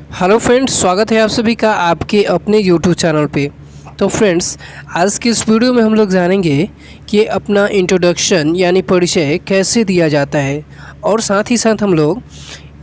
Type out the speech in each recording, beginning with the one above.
Hello friends, स्वागत है आप सभी का आपके अपने यूट्यूब चैनल पे। तो फ्रेंड्स, आज की इस वीडियो में हम लोग जानेंगे कि अपना इंट्रोडक्शन यानी परिचय कैसे दिया जाता है, और साथ ही साथ हम लोग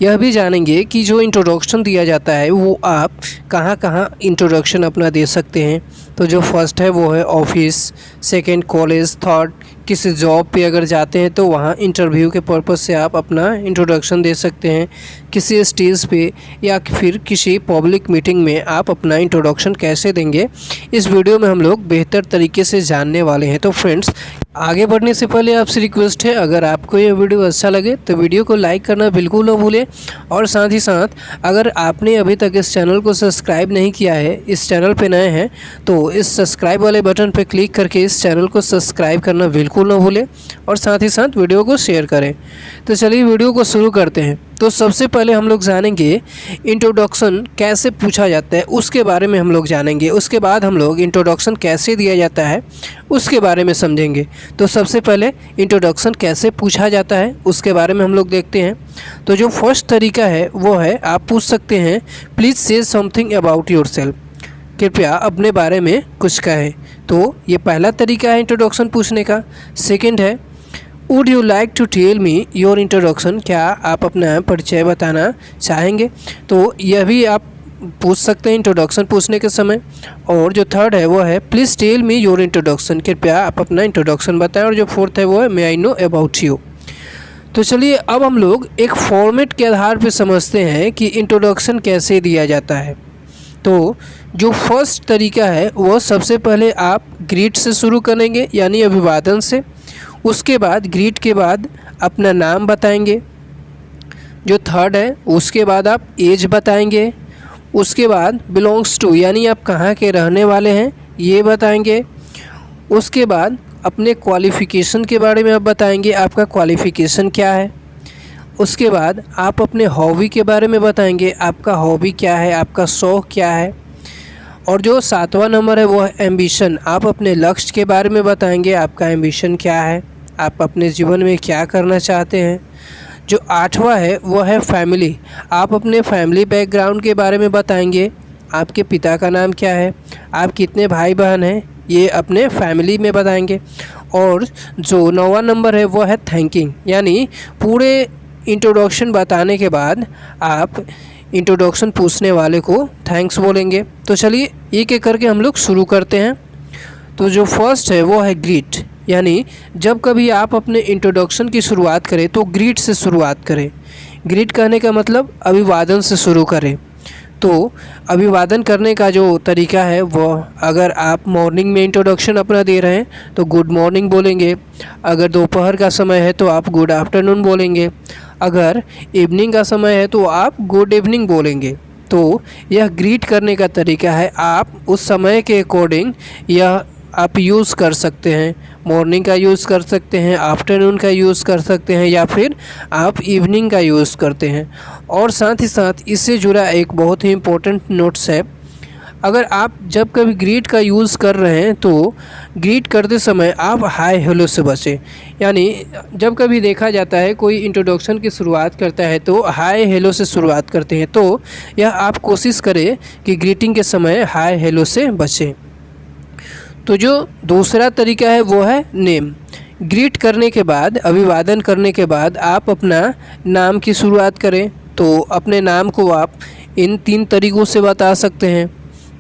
यह भी जानेंगे कि जो इंट्रोडक्शन दिया जाता है वो आप कहाँ कहाँ इंट्रोडक्शन अपना दे सकते हैं। तो जो फर्स्ट है वो है ऑफिस, सेकंड कॉलेज, थर्ड किसी जॉब पे अगर जाते हैं तो वहाँ इंटरव्यू के पर्पज़ से आप अपना इंट्रोडक्शन दे सकते हैं। किसी स्टेज पे या फिर किसी पब्लिक मीटिंग में आप अपना इंट्रोडक्शन कैसे देंगे, इस वीडियो में हम लोग बेहतर तरीके से जानने वाले हैं। तो फ्रेंड्स, आगे बढ़ने से पहले आपसे रिक्वेस्ट है, अगर आपको ये वीडियो अच्छा लगे तो वीडियो को लाइक करना बिल्कुल न भूलें, और साथ ही साथ अगर आपने अभी तक इस चैनल को सब्सक्राइब नहीं किया है, इस चैनल पे नए हैं, तो इस सब्सक्राइब वाले बटन पर क्लिक करके इस चैनल को सब्सक्राइब करना बिल्कुल न भूलें, और साथ ही साथ वीडियो को शेयर करें। तो चलिए वीडियो को शुरू करते हैं। तो सबसे पहले हम लोग जानेंगे इंट्रोडक्शन कैसे पूछा जाता है, उसके बारे में हम लोग जानेंगे। उसके बाद हम लोग इंट्रोडक्शन कैसे दिया जाता है उसके बारे में समझेंगे। तो सबसे पहले इंट्रोडक्शन कैसे पूछा जाता है उसके बारे में हम लोग देखते हैं। तो जो फर्स्ट तरीका है वो है, आप पूछ सकते हैं प्लीज़ से समथिंग अबाउट योरसेल्फ, कृपया अपने बारे में कुछ कहें। तो ये पहला तरीका है इंट्रोडक्शन पूछने का। सेकंड है would you like to tell me your introduction, क्या आप अपना परिचय बताना चाहेंगे। तो यह भी आप पूछ सकते हैं इंट्रोडक्शन पूछने के समय। और जो थर्ड है वो है please tell me your introduction, कृपया आप अपना इंट्रोडक्शन बताएं। और जो फोर्थ है वो है मे आई नो अबाउट यू। तो चलिए अब हम लोग एक फॉर्मेट के आधार पर समझते हैं कि इंट्रोडक्शन कैसे दिया जाता है। तो जो फर्स्ट तरीका है वो सबसे पहले आप ग्रीट से शुरू करेंगे, यानी अभिवादन से। उसके बाद ग्रीट के बाद अपना नाम बताएंगे। जो थर्ड है उसके बाद आप एज बताएंगे। उसके बाद बिलोंग्स टू, यानी आप कहाँ के रहने वाले हैं, ये बताएंगे। उसके बाद अपने क्वालिफ़िकेशन के बारे में आप बताएंगे, आपका क्वालिफ़िकेशन क्या है। उसके बाद आप अपने हॉबी के बारे में बताएंगे, आपका हॉबी क्या है, आपका शौक़ क्या है। और जो सातवां नंबर है वो है एम्बिशन, आप अपने लक्ष्य के बारे में बताएंगे, आपका एम्बिशन क्या है, आप अपने जीवन में क्या करना चाहते हैं। जो आठवां है वो है फैमिली, आप अपने फैमिली बैकग्राउंड के बारे में बताएंगे, आपके पिता का नाम क्या है, आप कितने भाई बहन हैं, ये अपने फैमिली में बताएंगे। और जो नौवां नंबर है वो है थैंकिंग, यानी पूरे इंट्रोडक्शन बताने के बाद आप इंट्रोडक्शन पूछने वाले को थैंक्स बोलेंगे। तो चलिए एक एक करके हम लोग शुरू करते हैं। तो जो फर्स्ट है वो है ग्रीट, यानी जब कभी आप अपने इंट्रोडक्शन की शुरुआत करें तो ग्रीट से शुरुआत करें। ग्रीट कहने का मतलब अभिवादन से शुरू करें। तो अभिवादन करने का जो तरीका है वो, अगर आप मॉर्निंग में इंट्रोडक्शन अपना दे रहे हैं तो गुड मॉर्निंग बोलेंगे। अगर दोपहर का समय है तो आप गुड आफ्टरनून बोलेंगे। अगर इवनिंग का समय है तो आप गुड इवनिंग बोलेंगे। तो यह ग्रीट करने का तरीका है, आप उस समय के अकॉर्डिंग यह आप यूज़ कर सकते हैं। मॉर्निंग का यूज़ कर सकते हैं, आफ्टरनून का यूज़ कर सकते हैं, या फिर आप इवनिंग का यूज़ करते हैं। और साथ ही साथ इससे जुड़ा एक बहुत ही इम्पोर्टेंट नोट्स है, अगर आप जब कभी ग्रीट का यूज़ कर रहे हैं तो ग्रीट करते समय आप हाय हेलो से बचें। यानी जब कभी देखा जाता है कोई इंट्रोडक्शन की शुरुआत करता है तो हाय हेलो से शुरुआत करते हैं, तो यह आप कोशिश करें कि ग्रीटिंग के समय हाय हेलो से बचें। तो जो दूसरा तरीका है वो है नेम। ग्रीट करने के बाद, अभिवादन करने के बाद आप अपना नाम की शुरुआत करें। तो अपने नाम को आप इन 3 तरीक़ों से बता सकते हैं।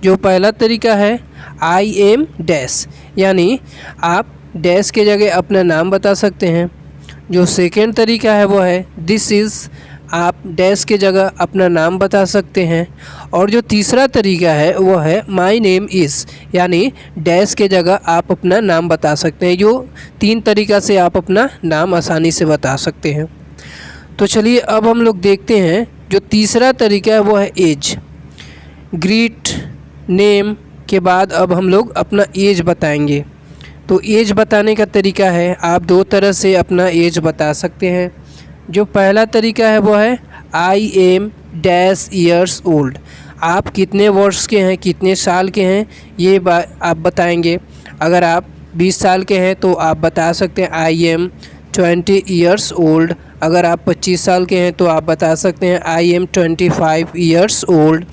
जो पहला तरीका है आई एम डैश, यानी आप डैश के जगह अपना नाम बता सकते हैं। जो सेकेंड तरीका है वो है दिस इज़, आप डैश के जगह अपना नाम बता सकते हैं। और जो तीसरा तरीका है वो है माय नेम इज़, यानी डैश के जगह आप अपना नाम बता सकते हैं। जो 3 तरीका से आप अपना नाम आसानी से बता सकते हैं। तो चलिए अब हम लोग देखते हैं जो तीसरा तरीका है वो है एज। ग्रीट नेम के बाद अब हम लोग अपना एज बताएंगे। तो एज बताने का तरीका है, आप 2 तरह से अपना एज बता सकते हैं। जो पहला तरीका है वो है I am dash years old, आप कितने वर्ष के हैं, कितने साल के हैं, ये आप बताएंगे। अगर आप 20 साल के हैं तो आप बता सकते हैं आई एम 20 ईयर्स ओल्ड। अगर आप 25 साल के हैं तो आप बता सकते हैं आई एम 25 ईयर्स ओल्ड।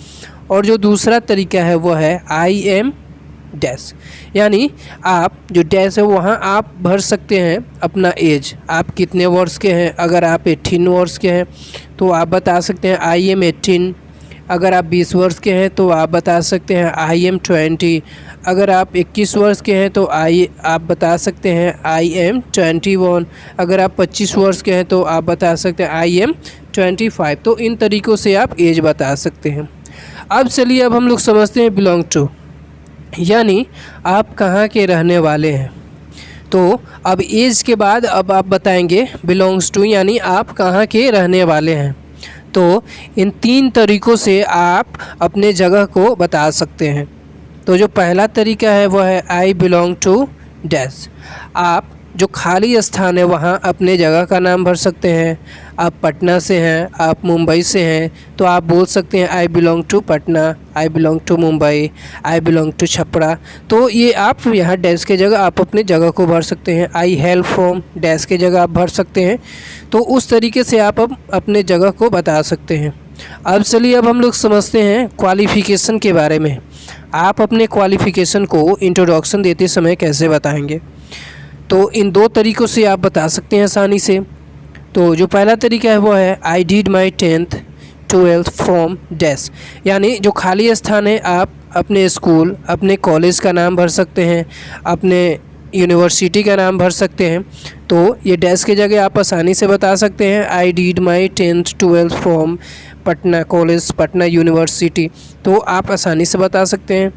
और जो दूसरा तरीका है वो है आई एम डैश, यानी आप जो डैश है वहाँ आप भर सकते हैं अपना एज, आप कितने वर्ष के हैं। अगर आप 18 वर्ष के हैं तो आप बता सकते हैं आई एम 18। अगर आप 20 वर्ष के हैं तो आप बता सकते हैं आई एम 20। अगर आप 21 वर्ष के हैं तो आप बता सकते हैं आई एम 21। अगर आप 25 वर्ष के हैं तो आप बता सकते हैं आई एम 25। तो इन तरीक़ों से आप एज बता सकते हैं। अब चलिए अब हम लोग समझते हैं बिलोंग टू, यानी आप कहाँ के रहने वाले हैं। तो अब एज के बाद अब आप बताएंगे बिलोंग्स टू, यानी आप कहाँ के रहने वाले हैं। तो इन 3 तरीक़ों से आप अपने जगह को बता सकते हैं। तो जो पहला तरीका है वो है आई बिलोंग टू डैश। आप जो खाली स्थान है वहाँ अपने जगह का नाम भर सकते हैं। आप पटना से हैं, आप मुंबई से हैं तो आप बोल सकते हैं I belong to Patna, I belong to Mumbai, I belong to Chhapra. तो ये आप यहाँ डैश के जगह आप अपने जगह को भर सकते हैं। आई हेल फ्रॉम डैश के जगह आप भर सकते हैं। तो उस तरीके से आप अब अपने जगह को बता सकते हैं। अब चलिए अब हम लोग समझते हैं क्वालिफ़िकेशन के बारे में। आप अपने क्वालिफ़िकेशन को इंट्रोडक्शन देते समय कैसे बताएंगे। तो इन 2 तरीक़ों से आप बता सकते हैं आसानी से। तो जो पहला तरीका है वो है I did my 10th 12th from dash, यानी जो खाली स्थान है आप अपने स्कूल, अपने कॉलेज का नाम भर सकते हैं, अपने यूनिवर्सिटी का नाम भर सकते हैं। तो ये डैश की जगह आप आसानी से बता सकते हैं I did my 10th 12th from Patna college, Patna university. तो आप आसानी से बता सकते हैं।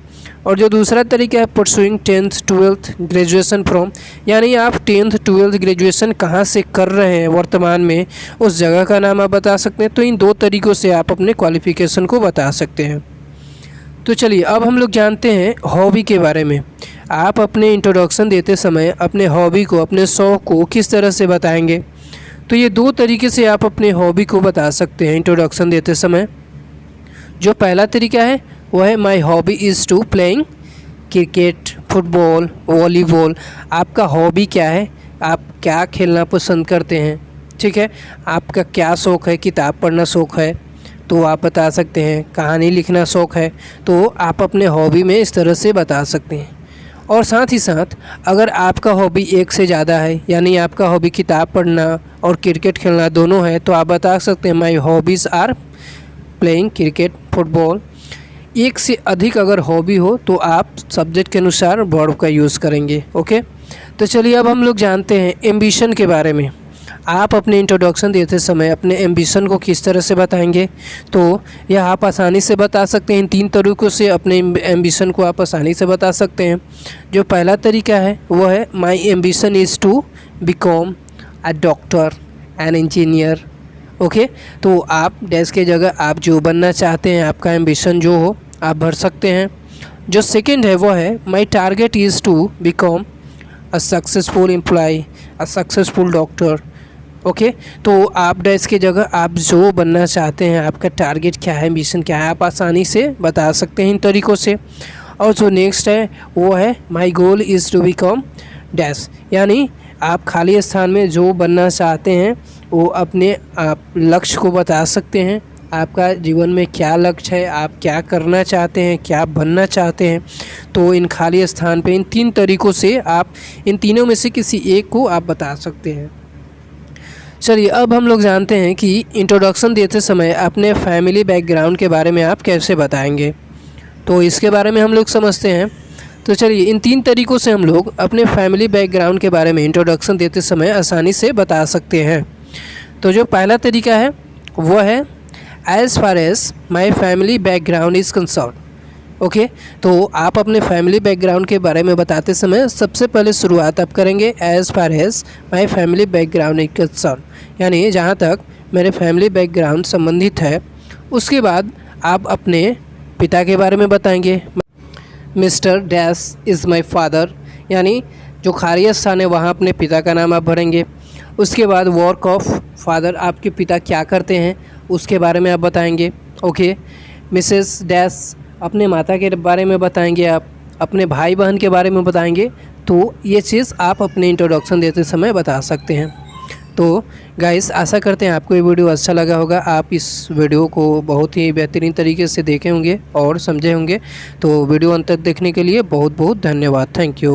और जो दूसरा तरीका है pursuing 10th 12th graduation from, यानी आप 10th 12th ग्रेजुएशन कहाँ से कर रहे हैं वर्तमान में, उस जगह का नाम आप बता सकते हैं। तो इन 2 तरीक़ों से आप अपने क्वालिफ़िकेशन को बता सकते हैं। तो चलिए अब हम लोग जानते हैं हॉबी के बारे में। आप अपने इंट्रोडक्शन देते समय अपने हॉबी को, अपने शौक़ को किस तरह से बताएंगे। तो ये 2 तरीके से आप अपने हॉबी को बता सकते हैं इंट्रोडक्शन देते समय। जो पहला तरीका है वो है my hobby is to playing cricket, football, volleyball. आपका हॉबी क्या है, आप क्या खेलना पसंद करते हैं, ठीक है। आपका क्या शौक़ है, किताब पढ़ना शौक़ है तो आप बता सकते हैं, कहानी लिखना शौक़ है तो आप अपने हॉबी में इस तरह से बता सकते हैं। और साथ ही साथ अगर आपका हॉबी एक से ज़्यादा है, यानी आपका हॉबी किताब पढ़ना और क्रिकेट खेलना दोनों है, तो आप बता सकते हैं my hobbies are playing cricket, football. एक से अधिक अगर हॉबी हो तो आप सब्जेक्ट के अनुसार वर्ब का यूज़ करेंगे। ओके, तो चलिए अब हम लोग जानते हैं एम्बिशन के बारे में। आप अपने इंट्रोडक्शन देते समय अपने एम्बिशन को किस तरह से बताएंगे। तो यह आप आसानी से बता सकते हैं। इन 3 तरीक़ों से अपने एम्बिशन को आप आसानी से बता सकते हैं। जो पहला तरीका है वो है my ambition is to become a doctor, an engineer. Okay, तो आप डैश के जगह आप जो बनना चाहते हैं, आपका एम्बिशन जो हो आप भर सकते हैं। जो सेकंड है वो है my target is to become a successful employ, a successful doctor. Okay, तो आप डैश की जगह आप जो बनना चाहते हैं, आपका टारगेट क्या है, मिशन क्या है, आप आसानी से बता सकते हैं इन तरीक़ों से। और जो नेक्स्ट है वो है my goal is to become dash, यानी आप खाली स्थान में जो बनना चाहते हैं वो अपने आप लक्ष्य को बता सकते हैं। आपका जीवन में क्या लक्ष्य है, आप क्या करना चाहते हैं, क्या बनना चाहते हैं। तो इन खाली स्थान पे इन 3 तरीक़ों से आप इन तीनों में से किसी एक को आप बता सकते हैं। चलिए अब हम लोग जानते हैं कि इंट्रोडक्शन देते समय अपने फैमिली बैकग्राउंड के बारे में आप कैसे बताएंगे। तो इसके बारे में हम लोग समझते हैं। तो चलिए इन 3 तरीक़ों से हम लोग अपने फैमिली बैकग्राउंड के बारे में इंट्रोडक्शन देते समय आसानी से बता सकते हैं। तो जो पहला तरीका है वो है as far as my family background is concern. Okay, तो आप अपने फैमिली बैकग्राउंड के बारे में बताते समय सबसे पहले शुरुआत आप करेंगे as far as my family background is concern, यानी जहाँ तक मेरे फैमिली बैकग्राउंड संबंधित है। उसके बाद आप अपने पिता के बारे में बताएंगे, mister dash is my father, यानी जो खाली स्थान है वहाँ अपने पिता का नाम आप भरेंगे। उसके बाद वर्क ऑफ फादर, आपके पिता क्या करते हैं उसके बारे में आप बताएंगे। ओके, मिसेस डैश, अपने माता के बारे में बताएंगे, आप अपने भाई बहन के बारे में बताएंगे। तो ये चीज़ आप अपने इंट्रोडक्शन देते समय बता सकते हैं। तो गाइस आशा करते हैं आपको ये वीडियो अच्छा लगा होगा। आप इस वीडियो को बहुत ही बेहतरीन तरीके से देखे होंगे और समझे होंगे। तो वीडियो अंत तक देखने के लिए बहुत बहुत धन्यवाद। Thank you.